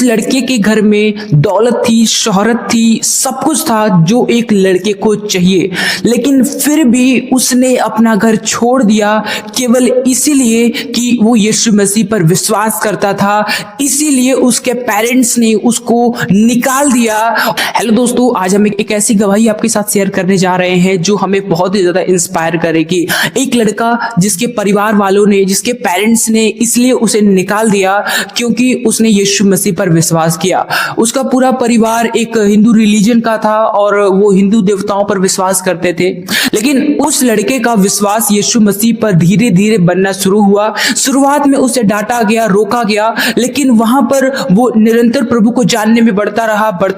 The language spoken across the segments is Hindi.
उस लड़के के घर में दौलत थी, शोहरत थी, सब कुछ था जो एक लड़के को चाहिए, लेकिन फिर भी उसने अपना घर छोड़ दिया केवल इसीलिए कि वो यीशु मसीह पर विश्वास करता था। इसीलिए उसके पेरेंट्स ने उसको निकाल दिया। हेलो दोस्तों, आज हम एक ऐसी गवाही आपके साथ शेयर करने जा रहे हैं जो हमें बहुत ही ज्यादा इंस्पायर करेगी। एक लड़का जिसके परिवार वालों ने, जिसके पेरेंट्स ने इसलिए उसे निकाल दिया क्योंकि उसने यीशु मसीह पर विश्वास किया। उसका पूरा परिवार एक हिंदू रिलीजन का था और वो हिंदू देवताओं पर विश्वास करते थे, लेकिन उस लड़के का विश्वास यीशु मसीह पर धीरे धीरे बनना शुरू हुआ। शुरुआत में उसे डांटा गया, रोका गया, लेकिन वहां पर वो निरंतर प्रभु को जानने में बढ़ता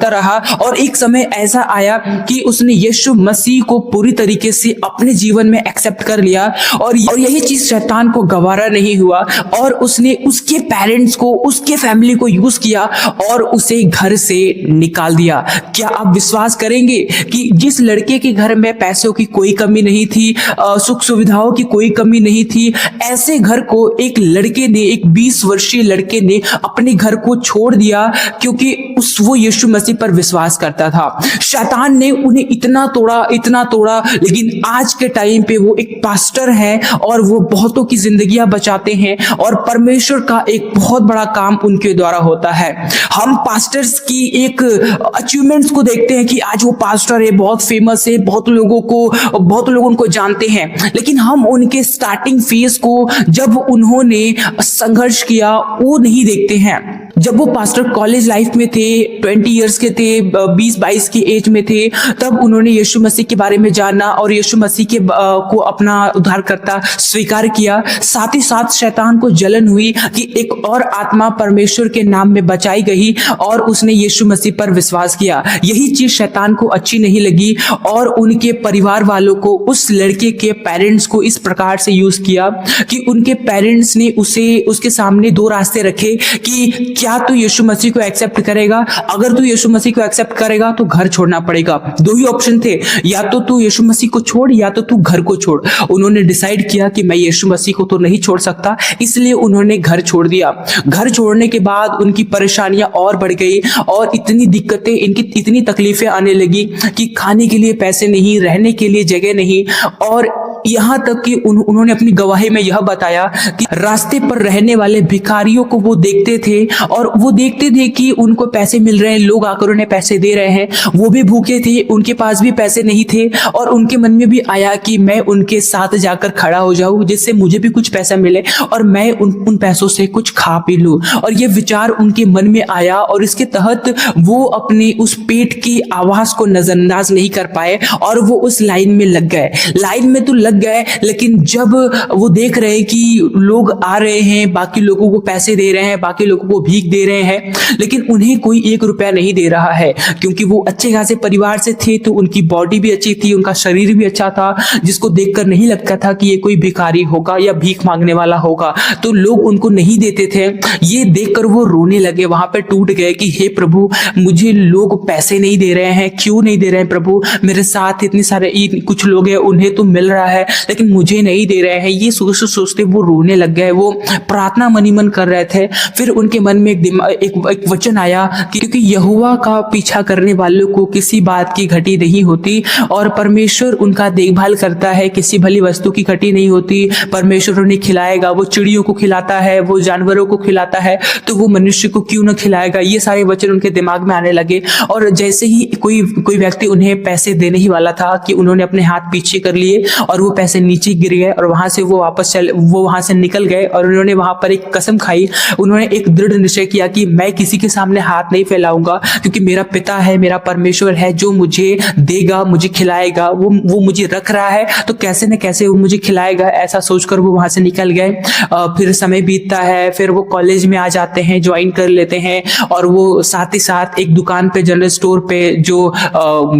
रहा और एक समय ऐसा आया कि उसने यीशु मसीह को पूरी तरीके से अपने जीवन में एक्सेप्ट कर लिया। और यही चीज शैतान को गवारा नहीं हुआ और उसने उसके पेरेंट्स को, उसके फैमिली को यूज किया और उसे घर से निकाल दिया। क्या आप विश्वास करेंगे कि जिस लड़के के घर में पैसों की कोई कमी नहीं थी, सुख सुविधाओं की कोई कमी नहीं थी, ऐसे घर को एक लड़के ने, एक 20 वर्षीय लड़के ने अपने घर को छोड़ दिया क्योंकि वो यीशु मसीह पर विश्वास करता था। शैतान ने उन्हें इतना तोड़ा, लेकिन आज के टाइम पे वो एक पास्टर है और वो बहुतों की जिंदगियां बचाते हैं और परमेश्वर का एक बहुत बड़ा काम उनके द्वारा होता है। हम पास्टर्स की एक अचीवमेंट्स को देखते हैं कि आज वो पास्टर है, बहुत फेमस है, बहुत लोग उनको जानते हैं, लेकिन हम उनके स्टार्टिंग फेज को, जब उन्होंने संघर्ष किया, वो नहीं देखते हैं। जब वो पास्टर कॉलेज लाइफ में थे, 20 इयर्स के थे, 20-22 की एज में थे, तब उन्होंने यीशु मसीह के बारे में जाना और यीशु मसीह को अपना उद्धारकर्ता स्वीकार किया। साथ ही साथ शैतान को जलन हुई कि एक और आत्मा परमेश्वर के नाम में बचाई गई और उसने यीशु मसीह पर विश्वास किया। यही चीज शैतान को अच्छी नहीं लगी और उनके परिवार वालों को, उस लड़के के पेरेंट्स को इस प्रकार से यूज किया कि उनके पेरेंट्स ने उसके सामने दो रास्ते रखे कि क्या तू यीशु मसीह को एक्सेप्ट करेगा? अगर तू यीशु मसीह को एक्सेप्ट करेगा तो घर छोड़ना पड़ेगा। दो ही ऑप्शन थे, या तो तू यीशु मसीह को छोड़ या तो तू घर को छोड़। उन्होंने डिसाइड किया कि मैं यीशु मसीह को तो नहीं छोड़ सकता, इसलिए उन्होंने घर छोड़ दिया। घर छोड़ने के बाद उनकी परेशानियां और बढ़ गई और इतनी दिक्कतें, इनकी इतनी तकलीफें आने लगी कि खाने के लिए पैसे नहीं, रहने के लिए जगह नहीं, और यहाँ तक कि उन्होंने अपनी गवाही में यह बताया कि रास्ते पर रहने वाले भिखारियों को वो देखते थे और वो देखते थे कि उनको पैसे मिल रहे हैं, लोग आकर उन्हें पैसे दे रहे हैं, वो भी भूखे थे, उनके पास भी पैसे नहीं थे और उनके मन में भी आया कि मैं उनके साथ जाकर खड़ा हो जाऊं जिससे मुझे भी कुछ पैसा मिले और मैं उन पैसों से कुछ खा पी लूं। और ये विचार उनके मन में आया और इसके तहत वो अपने उस पेट की आवाज को नजरअंदाज नहीं कर पाए और वो उस लाइन में लग गए। लाइन में तो लग गए, लेकिन जब वो देख रहे हैं कि लोग आ रहे हैं, बाकी लोगों को पैसे दे रहे हैं, बाकी लोगों को भीख दे रहे हैं, लेकिन उन्हें कोई 1 रुपया नहीं दे रहा है क्योंकि वो अच्छे खासे परिवार से थे, तो उनकी बॉडी भी अच्छी थी, उनका शरीर भी अच्छा था, जिसको देखकर नहीं लगता था कि ये कोई भिखारी होगा या भीख मांगने वाला होगा, तो लोग उनको नहीं देते थे। ये देखकर वो रोने लगे, वहां पे टूट गए कि हे प्रभु, मुझे लोग पैसे नहीं दे रहे हैं, क्यों नहीं दे रहे हैं प्रभु? मेरे साथ इतने सारे कुछ लोग हैं, उन्हें तो मिल रहा है लेकिन मुझे नहीं दे रहे हैं। ये सोचते वो रोने लग गए, वो प्रार्थना मन ही मन कर रहे थे। फिर उनके मन में एक वचन आया कि क्योंकि यहोवा का पीछा करने वालों को किसी बात की घटी नहीं होती और परमेश्वर उनका देखभाल करता है, किसी भली वस्तु की घटी नहीं होती। परमेश्वर उन्हें खिलाएगा, वो चिड़ियों को खिलाता है, वो जानवरों को खिलाता है, तो वो मनुष्य को क्यों न खिलाएगा। ये सारे वचन उनके दिमाग में आने लगे और जैसे ही कोई व्यक्ति उन्हें पैसे देने ही वाला था कि उन्होंने अपने हाथ पीछे कर लिए और वो पैसे नीचे गिर गए और वहां से वो वहां से निकल गए और उन्होंने वहां पर एक कसम खाई। उन्होंने एक दृढ़ निश्चय किया कि मैं किसी के सामने हाथ नहीं फैलाऊंगा क्योंकि मेरा पिता है, मेरा परमेश्वर है जो मुझे देगा, मुझे खिलाएगा, वो मुझे रख रहा है तो कैसे न कैसे वो मुझे खिलाएगा। ऐसा सोचकर वो वहां से निकल गए। फिर समय बीतता है, फिर वो कॉलेज में आ जाते हैं, ज्वाइन कर लेते हैं और वो साथ ही साथ एक दुकान पे, जनरल स्टोर पे जो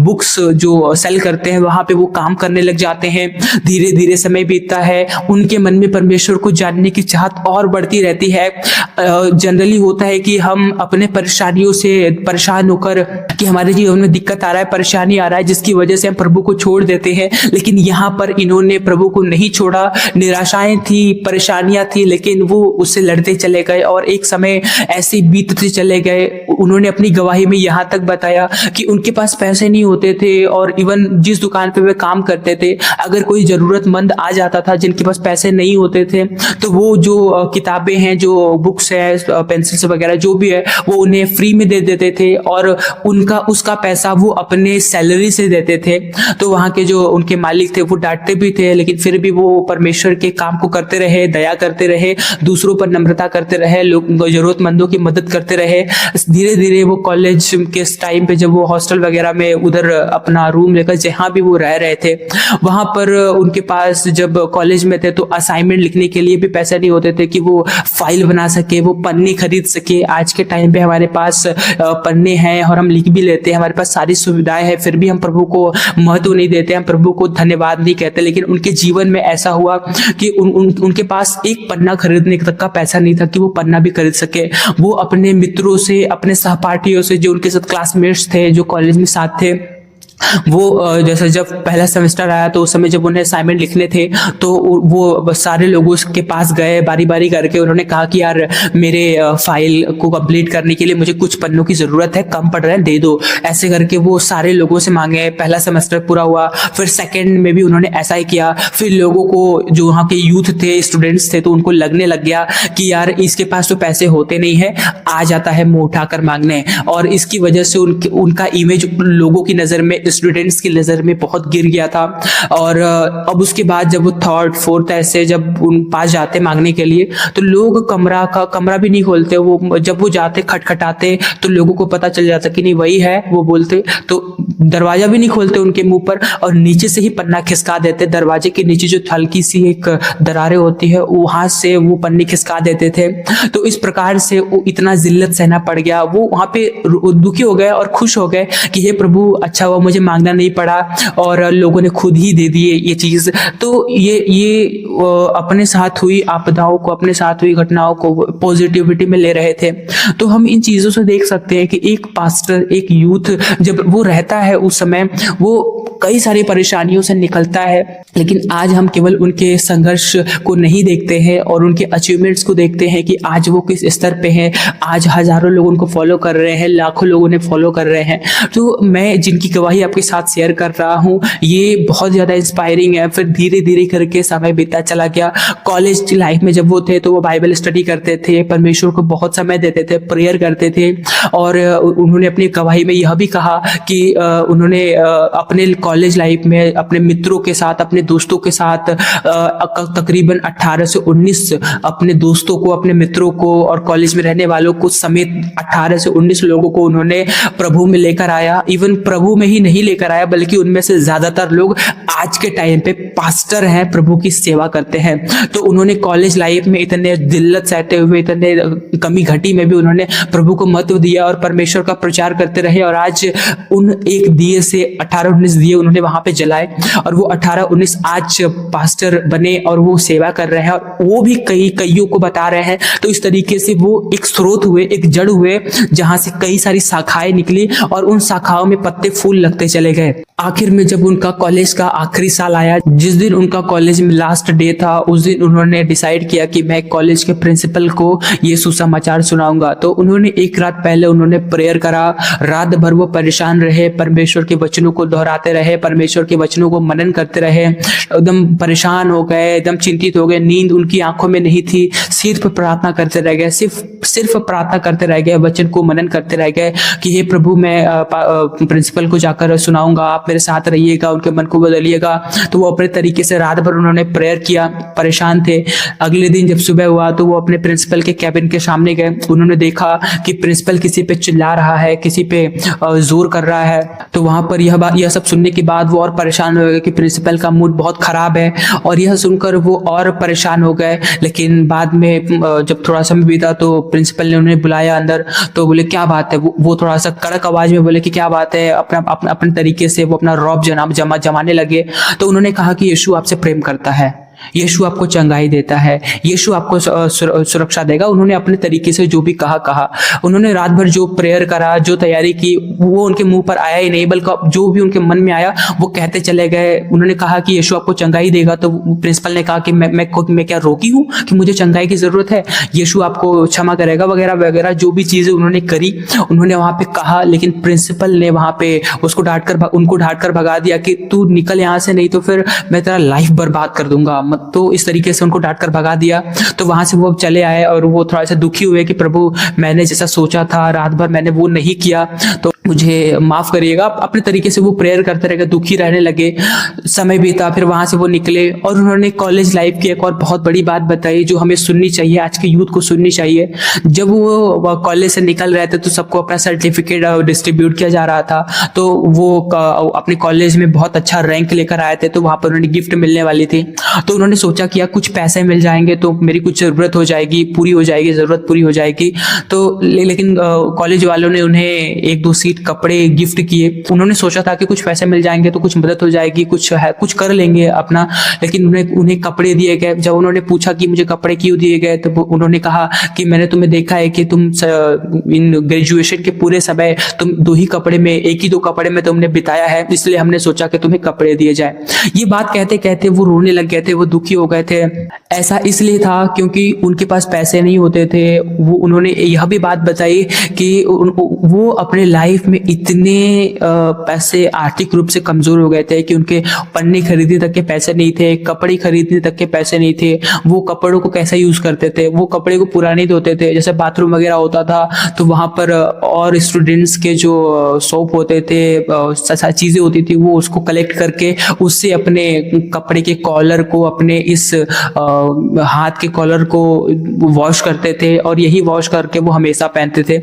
बुक्स जो सेल करते हैं वहां पे वो काम करने लग जाते हैं। धीरे धीरे समय बीतता है, उनके मन में परमेश्वर को जानने की चाहत और बढ़ती रहती है। जनरली होता है कि हम अपने परेशानियों से परेशान होकर कि हमारे जीवन में दिक्कत आ रहा है, परेशानी आ रहा है, जिसकी वजह से हम प्रभु को छोड़ देते हैं। लेकिन यहाँ पर इन्होंने प्रभु को नहीं छोड़ा। निराशाएं थी, परेशानियां थी, लेकिन वो उससे लड़ते चले गए और एक समय ऐसे बीतते चले गए। उन्होंने अपनी गवाही में यहाँ तक बताया कि उनके पास पैसे नहीं होते थे और इवन जिस दुकान पे वे काम करते थे, अगर कोई जरूरतमंद आ जाता था जिनके पास पैसे नहीं होते थे, तो वो जो किताबें हैं, जो बुक्स है, पेंसिल्स वगैरह जो भी है, वो उन्हें फ्री में दे देते थे और उनका उसका पैसा वो अपने सैलरी से देते थे। तो वहाँ के जो उनके मालिक थे वो डांटते भी थे, लेकिन फिर भी वो परमेश्वर के काम को करते रहे, दया करते रहे, दूसरों पर नम्रता करते रहे, लोग जरूरतमंदों की मदद करते रहे। धीरे धीरे वो कॉलेज के टाइम पे जब वो हॉस्टल वगैरह में उधर अपना रूम लेकर जहाँ भी वो रह रहे थे, वहां पर उनके पास जब कॉलेज में थे तो असाइनमेंट लिखने के लिए भी पैसे नहीं होते थे कि वो फाइल बना सके, वो पन्ने खरीद सके। आज के टाइम पे हमारे पास पन्ने हैं और हम लिख भी लेते हैं, हमारे पास सारी सुविधाएं हैं, फिर भी हम प्रभु को महत्व नहीं देते, हम प्रभु को धन्यवाद नहीं कहते। लेकिन उनके जीवन में ऐसा हुआ कि उनके पास एक पन्ना खरीदने तक का पैसा नहीं था कि वो पन्ना भी खरीद सके। वो अपने मित्रों से, अपने सहपाठियों से, जो उनके साथ क्लासमेट्स थे, जो कॉलेज में साथ थे, वो जैसे जब पहला सेमेस्टर आया तो उस समय जब उन्हें असाइनमेंट लिखने थे तो वो सारे लोगों के पास गए, बारी बारी करके उन्होंने कहा कि यार मेरे फाइल को कंप्लीट करने के लिए मुझे कुछ पन्नों की जरूरत है, कम पड़ रहे हैं, दे दो। ऐसे करके वो सारे लोगों से मांगे। पहला सेमेस्टर पूरा हुआ, फिर सेकेंड में भी उन्होंने ऐसा ही किया। फिर लोगों को, जो वहाँ के यूथ थे, स्टूडेंट्स थे, तो उनको लगने लग गया कि यार इसके पास तो पैसे होते नहीं है, आ जाता है मुंह उठाकर मांगने। और इसकी वजह से उनका इमेज लोगों की नजर में, स्टूडेंट्स की नजर में बहुत गिर गया था। और अब उसके बाद जब वो थर्ड फोर्थ ऐसे जब उन पास जाते मांगने के लिए, तो लोग कमरा भी नहीं खोलते। वो जब वो जाते खटखटाते तो लोगों को पता चल जाता कि नहीं वही है, वो बोलते, तो दरवाजा भी नहीं खोलते उनके मुंह पर और नीचे से ही पन्ना खिसका देते। दरवाजे के नीचे जो हल्की सी एक दरारें होती है, वहां से वो पन्नी खिसका देते थे। तो इस प्रकार से वो इतना जिल्लत सहना पड़ गया। वो वहां पे दुखी हो गए और खुश हो गए कि हे प्रभु, अच्छा हुआ मुझे मांगना नहीं पड़ा और लोगों ने खुद ही दे दिए ये चीज। तो ये अपने साथ हुई आपदाओं को, अपने साथ हुई घटनाओं को पॉजिटिविटी में ले रहे थे। तो हम इन चीजों से देख सकते हैं कि एक पास्टर, एक यूथ जब वो रहता है उस समय वो कई सारी परेशानियों से निकलता है, लेकिन आज हम केवल उनके संघर्ष को नहीं देखते हैं और उनके अचीवमेंट्स को देखते हैं कि आज वो किस स्तर पे हैं। आज हजारों लोग उनको फॉलो कर रहे हैं, लाखों लोग उन्हें फॉलो कर रहे हैं। तो मैं जिनकी गवाही आपके साथ शेयर कर रहा हूँ, ये बहुत ज्यादा इंस्पायरिंग है। फिर धीरे धीरे करके समय बीतता चला गया। कॉलेज लाइफ में जब वो थे तो वो बाइबल स्टडी करते थे, परमेश्वर को बहुत समय देते थे, प्रेयर करते थे। और उन्होंने अपनी गवाही में यह भी कहा कि उन्होंने अपने कॉलेज लाइफ में अपने मित्रों के साथ, अपने दोस्तों के साथ तकरीबन 18 से 19 अपने दोस्तों को, अपने मित्रों को और कॉलेज में रहने वालों को समेत 18 से 19 लोगों को उन्होंने प्रभु में लेकर आया। इवन प्रभु में ही नहीं लेकर आया, बल्कि उनमें से ज्यादातर लोग आज के टाइम पे पास्टर हैं, प्रभु की सेवा करते हैं। तो उन्होंने कॉलेज लाइफ में इतने दिल्लत सहते हुए, इतने कमी घटी में भी उन्होंने प्रभु को महत्व दिया और परमेश्वर का प्रचार करते रहे। और आज उन एक दिए से 18-19 दिए उन्होंने वहां पे जलाए और वो 18-19 आज पास्टर बने और वो सेवा कर रहे हैं और वो भी कईयों को बता रहे हैं। तो इस तरीके से वो एक स्रोत हुए, एक जड़ हुए, जहां से कई सारी शाखाएं निकली और उन शाखाओं में पत्ते फूल लगते चले गए। आखिर में जब उनका कॉलेज का आखिरी साल आया, जिस दिन उनका कॉलेज में लास्ट डे था, उस दिन उन्होंने डिसाइड किया कि मैं कॉलेज के प्रिंसिपल को ये सुसमाचार सुनाऊंगा। तो उन्होंने एक रात पहले उन्होंने प्रेयर करा। रात भर वो परेशान रहे, परमेश्वर के वचनों को दोहराते रहे, परमेश्वर के वचनों को मनन करते रहे। एकदम परेशान हो गए, एकदम चिंतित हो गए, नींद उनकी आंखों में नहीं थी। सिर्फ प्रार्थना करते रह गए, सिर्फ प्रार्थना करते रह गए, वचन को मनन करते रह गए कि हे प्रभु, मैं प्रिंसिपल को जाकर सुनाऊंगा, आप मेरे साथ रहिएगा, उनके मन को बदलिएगा। तो वो अपने तरीके से रात भर उन्होंने प्रेयर किया, परेशान थे। अगले दिन जब सुबह हुआ तो वो अपने प्रिंसिपल के कैबिन के सामने गए। उन्होंने देखा कि प्रिंसिपल किसी पे चिल्ला रहा है, किसी पे जोर कर रहा है। तो वहां पर यह सब सुनने के बाद वो और परेशान हो गए कि प्रिंसिपल का मूड बहुत खराब है, और यह सुनकर वो और परेशान हो गए। लेकिन बाद में जब थोड़ा समय बीता तो प्रिंसिपल ने उन्हें बुलाया अंदर, तो बोले क्या बात है। वो थोड़ा सा कड़क आवाज में बोले कि क्या बात है। अपने तरीके से वो अपना रौब जमाने लगे। तो उन्होंने कहा कि यीशु आपसे प्रेम करता है, यीशु आपको चंगाई देता है, यीशु आपको सुरक्षा देगा। उन्होंने अपने तरीके से जो भी कहा। उन्होंने रात भर जो प्रेयर करा, जो तैयारी की, वो उनके मुंह पर आया ही नहीं, बल्कि जो भी उनके मन में आया वो कहते चले गए। उन्होंने कहा कि यीशु आपको चंगाई देगा, तो प्रिंसिपल ने कहा कि मैं क्या रोगी हूँ कि मुझे चंगाई की जरूरत है, यीशु आपको क्षमा करेगा, वगैरह वगैरह जो भी चीजें उन्होंने करी, उन्होंने वहां पे कहा। लेकिन प्रिंसिपल ने वहां पे उनको डांट कर भगा दिया कि तू निकल यहाँ से, नहीं तो फिर मैं तेरा लाइफ बर्बाद कर दूंगा। तो इस तरीके से उनको डांट कर भगा दिया। तो वहां से वो चले आए और वो थोड़ा सा दुखी हुए कि प्रभु, मैंने जैसा सोचा था रात भर मैंने वो नहीं किया, तो मुझे माफ करिएगा। अपने तरीके से वो प्रेयर करते रहे, दुखी रहने लगे। समय बीता, फिर वहां से वो निकले और उन्होंने कॉलेज लाइफ की एक और बहुत बड़ी बात बताई जो हमें सुननी चाहिए, आज के यूथ को सुननी चाहिए। जब वो कॉलेज से निकल रहे थे तो सबको अपना सर्टिफिकेट डिस्ट्रीब्यूट किया जा रहा था। तो वो अपने कॉलेज में बहुत अच्छा रैंक लेकर आए थे, तो वहां पर उन्हें गिफ्ट मिलने वाली थी। तो उन्होंने सोचा कि यार कुछ पैसे मिल जाएंगे तो मेरी कुछ जरूरत हो जाएगी, पूरी हो जाएगी, जरूरत पूरी हो जाएगी। तो लेकिन कॉलेज वालों ने उन्हें एक दो सीट कपड़े गिफ्ट किए। उन्होंने सोचा था कि कुछ पैसे मिल जाएंगे तो कुछ मदद हो जाएगी, कुछ कर लेंगे अपना। लेकिन उन्हें कपड़े दिए गए। जब उन्होंने पूछा कि मुझे कपड़े क्यों दिए गए, तो उन्होंने कहा कि मैंने तुम्हें देखा है कि तुम इन ग्रेजुएशन के पूरे समय तुम एक ही दो कपड़े में तुमने बिताया है, इसलिए हमने सोचा कि तुम्हें कपड़े दिए जाए। ये बात कहते कहते वो रोने लग गए थे, वो दुखी हो गए थे। ऐसा इसलिए था क्योंकि उनके पास पैसे नहीं होते थे। उन्होंने यह भी बात बताई कि वो अपने लाइफ में इतने पैसे आर्थिक रूप से कमजोर हो गए थे कि उनके पन्ने खरीदने तक के पैसे नहीं थे, कपड़े खरीदने तक के पैसे नहीं थे। वो कपड़ों को कैसे यूज करते थे, वो कपड़े को पूरा नहीं धोते थे। जैसे बाथरूम वगैरह होता था तो वहां पर और स्टूडेंट्स के जो सोप होते थे, चीजें होती थी, वो उसको कलेक्ट करके उससे अपने कपड़े के कॉलर को, अपने इस हाथ के कॉलर को वॉश करते थे, और यही वॉश करके वो हमेशा पहनते थे।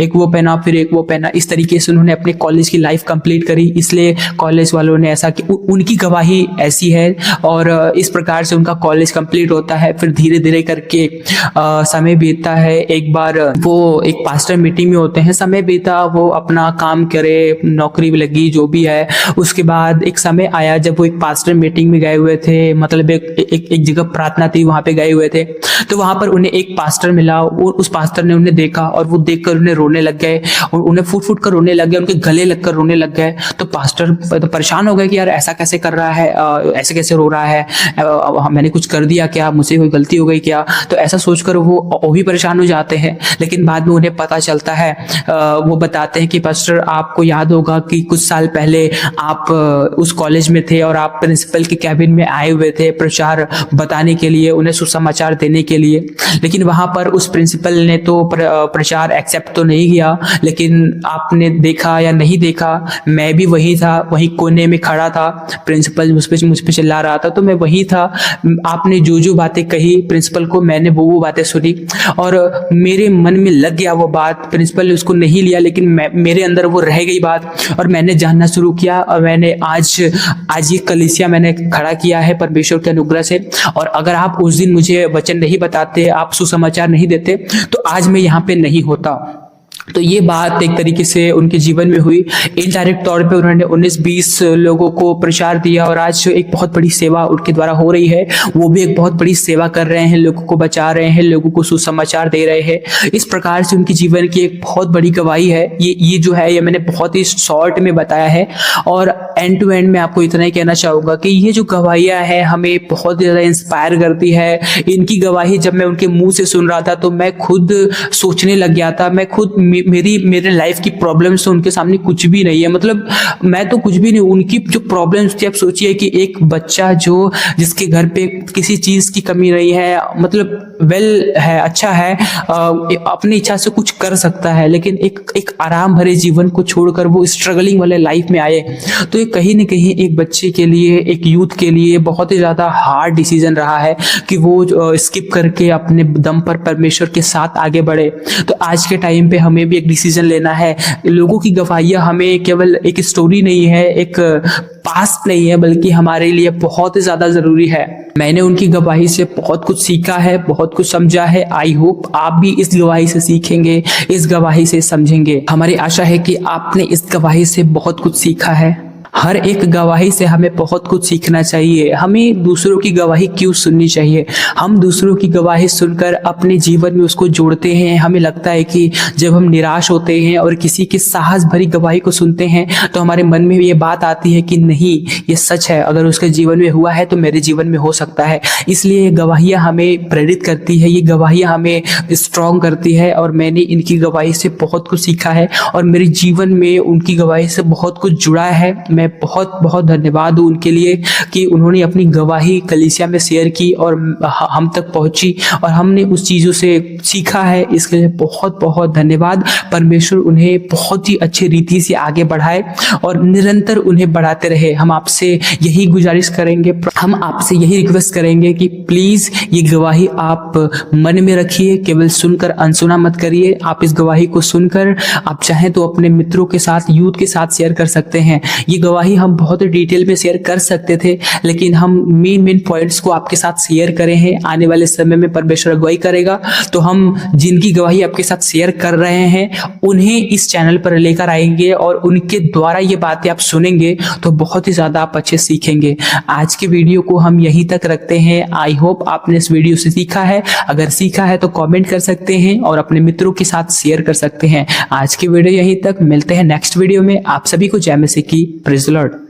एक वो पहना, फिर एक वो पहना, इस तरीके से उन्होंने अपने कॉलेज की लाइफ कंप्लीट करी। इसलिए कॉलेज वालों ने ऐसा कि उनकी गवाही ऐसी है, और इस प्रकार से उनका कॉलेज कंप्लीट होता है। फिर धीरे धीरे करके समय बीतता है। एक बार वो एक पास्टर मीटिंग में होते हैं, समय बीता, वो अपना काम करे, नौकरी लगी, जो भी है। उसके बाद एक समय आया जब वो एक पास्टर मीटिंग में गए हुए थे, मतलब एक जगह प्रार्थना थी, वहां पे गए हुए थे। तो वहां पर उन्हें एक पास्टर मिला। उस पास्टर ने उन्हें देखा और वो देखकर उन्हें रोने लग गए, उन्हें फूट फूट कर रोने लग गए, उनके गले लगकर रोने लग गए। तो पास्टर तो परेशान हो गए कि यार ऐसा कैसे कर रहा है, ऐसे कैसे रो रहा है, मैंने कुछ कर दिया क्या, मुझसे कोई गलती हो गई क्या। तो ऐसा सोचकर वो भी परेशान हो जाते हैं। लेकिन बाद में उन्हें पता चलता है, वो बताते हैं कि पास्टर, आपको याद होगा कि कुछ साल पहले आप उस कॉलेज में थे और आप प्रिंसिपल के कैबिन में आए हुए थे प्रचार बताने के लिए, उन्हें सुसमाचार देने के लिए। लेकिन वहां पर उस प्रिंसिपल ने तो प्रचार एक्सेप्ट तो नहीं किया। लेकिन आपने देखा या नहीं देखा, मैं भी वही था, वही कोने में खड़ा था। प्रिंसिपल मुझ पे चिल्ला रहा था तो मैं वही था। आपने जो जो बातें कही प्रिंसिपल को, मैंने वो बातें सुनी और मेरे मन में लग गया वो बात। प्रिंसिपल ने उसको नहीं लिया, लेकिन मेरे अंदर वो रह गई बात, और मैंने जानना शुरू किया। और मैंने आज ये कलीसिया मैंने खड़ा किया है परमेश्वर के अनुग्रह से। और अगर आप उस दिन मुझे वचन नहीं बताते, आप सुसमाचार नहीं देते, तो आज मैं यहाँ पे नहीं होता। तो ये बात एक तरीके से उनके जीवन में हुई। इनडायरेक्ट तौर पे उन्होंने 19-20 लोगों को प्रचार दिया, और आज जो एक बहुत बड़ी सेवा उनके द्वारा हो रही है, वो भी एक बहुत बड़ी सेवा कर रहे हैं, लोगों को बचा रहे हैं, लोगों को सुसमाचार दे रहे हैं। इस प्रकार से उनके जीवन की एक बहुत बड़ी गवाही है। ये जो है, ये मैंने बहुत ही शॉर्ट में बताया है, और एंड टू एंड में आपको इतना ही कहना चाहूंगा कि ये जो गवाहियां हैं हमें बहुत ज्यादा इंस्पायर करती है। इनकी गवाही जब मैं उनके मुंह से सुन रहा था तो मैं खुद सोचने लग गया था। मैं खुद मेरे लाइफ की प्रॉब्लम्स तो उनके सामने कुछ भी नहीं है, मतलब मैं तो कुछ भी नहीं। उनकी जो प्रॉब्लम्स थी, आप सोचिए कि एक बच्चा जिसके घर पे किसी चीज की कमी नहीं है, मतलब वेल है, अच्छा है, अपनी इच्छा से कुछ कर सकता है, लेकिन एक आराम भरे जीवन को छोड़कर वो स्ट्रगलिंग वाले लाइफ में आए, तो ये कहीं ना कहीं एक बच्चे के लिए, एक यूथ के लिए बहुत ही ज्यादा हार्ड डिसीजन रहा है कि वो स्किप करके अपने दम पर परमेश्वर के साथ आगे बढ़े। तो आज के टाइम पे हमें हमें भी एक डिसीजन लेना है। लोगों की गवाहियां हमें केवल एक स्टोरी नहीं है, एक पास्ट नहीं है, बल्कि हमारे लिए बहुत ही ज्यादा जरूरी है। मैंने उनकी गवाही से बहुत कुछ सीखा है, बहुत कुछ समझा है। आई होप आप भी इस गवाही से सीखेंगे, इस गवाही से समझेंगे। हमारी आशा है कि आपने इस गवाही से बहुत कुछ सीखा है। हर एक गवाही से हमें बहुत कुछ सीखना चाहिए। हमें दूसरों की गवाही क्यों सुननी चाहिए? हम दूसरों की गवाही सुनकर अपने जीवन में उसको जोड़ते हैं। हमें लगता है कि जब हम निराश होते हैं और किसी की साहस भरी गवाही को सुनते हैं तो हमारे मन में ये बात आती है कि नहीं, ये सच है, अगर उसके जीवन में हुआ है तो मेरे जीवन में हो सकता है। इसलिए ये गवाहियां हमें प्रेरित करती है, ये गवाहियां हमें स्ट्रॉन्ग करती है। और मैंने इनकी गवाही से बहुत कुछ सीखा है और मेरे जीवन में उनकी गवाही से बहुत कुछ जुड़ा है। मैं बहुत बहुत धन्यवाद हूँ उनके लिए कि उन्होंने अपनी गवाही कलीसिया में शेयर की और हम तक पहुंची और हमने उस चीजों से सीखा है। इसके लिए बहुत बहुत धन्यवाद। परमेश्वर उन्हें बहुत ही अच्छे रीति से आगे बढ़ाए और निरंतर उन्हें बढ़ाते रहे। हम आपसे यही गुजारिश करेंगे, हम आपसे यही रिक्वेस्ट करेंगे कि प्लीज ये गवाही आप मन में रखिए, केवल सुनकर अनसुना मत करिए। आप इस गवाही को सुनकर आप चाहें तो अपने मित्रों के साथ, यूथ के साथ शेयर कर सकते हैं। ये गवाही हम बहुत डिटेल में शेयर कर सकते थे, लेकिन हम मेन पॉइंट्स को आपके साथ शेयर करे हैं। आने वाले समय में परमेश्वर अगुवाई करेगा तो हम जिनकी गवाही आपके साथ शेयर कर रहे हैं उन्हें इस चैनल पर लेकर आएंगे और उनके द्वारा ये बातें आप सुनेंगे तो बहुत ही ज्यादा आप अच्छे सीखेंगे। आज के वीडियो को हम यहीं तक रखते हैं। आई होप आपने इस वीडियो से सीखा है। अगर सीखा है तो कमेंट कर सकते हैं और अपने मित्रों के साथ शेयर कर सकते हैं। आज की वीडियो यहीं तक, मिलते हैं नेक्स्ट वीडियो में। आप सभी को जय मसीह की। Praise the Lord.